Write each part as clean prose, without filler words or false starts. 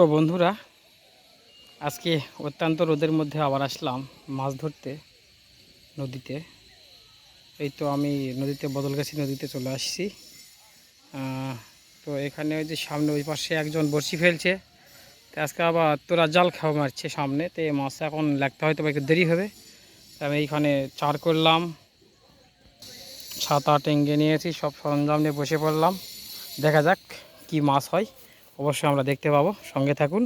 তো বন্ধুরা, আজকে অত্যন্ত রোদের মধ্যে আবার আসলাম মাছ ধরতে নদীতে। এই তো আমি নদীতে বদলগাছি নদীতে চলে আসছি। তো এখানে ওই যে সামনে ওই পাশে একজন বড়শি ফেলছে, তো আজকে আবার তোরা জাল খাওয়া মারছে সামনে, তো এই মাছ এখন লাগতে হয়তো বা একটু দেরি হবে। আমি এইখানে চার করলাম, ছাতা টেঙ্গে নিয়েছি, সব সরঞ্জাম নিয়ে বসে পড়লাম। দেখা যাক কি মাছ হয়, অবশ্যই আমরা দেখতে পাবো, সঙ্গে থাকুন।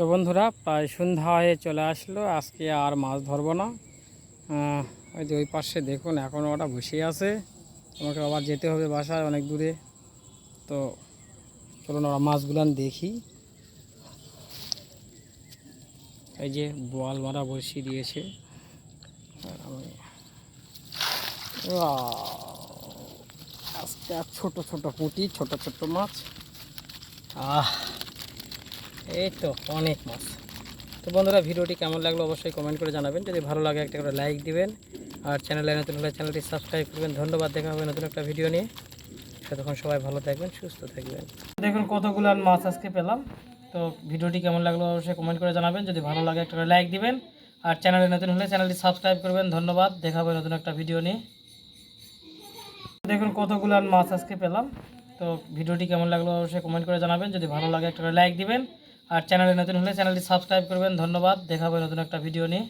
তো বন্ধুরা প্রায় সন্ধ্যা হয়ে চলে আসলো, আজকে আর মাছ ধরবো না। ওই যে ওই পাশে দেখুন এখনও ওরা বসে আছে, আমাকে আবার যেতে হবে বাসায় অনেক দূরে। তো চলুন ওরা মাছগুলান দেখি। এই যে বোয়াল মারা বসিয়ে দিয়েছে। আজকে আর ছোট ছোট পুঁটি, ছোট ছোট মাছ। এই তো অনেক মাছ। তো বন্ধুরা ভিডিওটি কেমন লাগলো অবশ্যই কমেন্ট করে জানাবেন, যদি ভালো লাগে একটা করে লাইক দিবেন, আর চ্যানেলে নতুন হলে চ্যানেলটি সাবস্ক্রাইব করবেন। ধন্যবাদ, দেখা হবে নতুন একটা ভিডিও নিয়ে। ততক্ষণ সবাই ভালো থাকবেন, সুস্থ থাকবেন। দেখুন কতগুলো মাছ আজকে পেলাম। তো ভিডিওটি কেমন লাগলো অবশ্যই কমেন্ট করে জানাবেন, যদি ভালো লাগে একটা করে লাইক দিবেন, আর চ্যানেলে নতুন হলে চ্যানেলটি সাবস্ক্রাইব করবেন। ধন্যবাদ, দেখা হবে নতুন একটা ভিডিও নিয়ে। দেখুন কতগুলো মাছ আজকে পেলাম। তো ভিডিওটি কেমন লাগলো অবশ্যই কমেন্ট করে জানাবেন, যদি ভালো লাগে একটা করে লাইক দিবেন, আর চ্যানেলে নতুন হলে চ্যানেলটি সাবস্ক্রাইব করবেন। ধন্যবাদ, দেখা হবে নতুন একটা ভিডিও নিয়ে।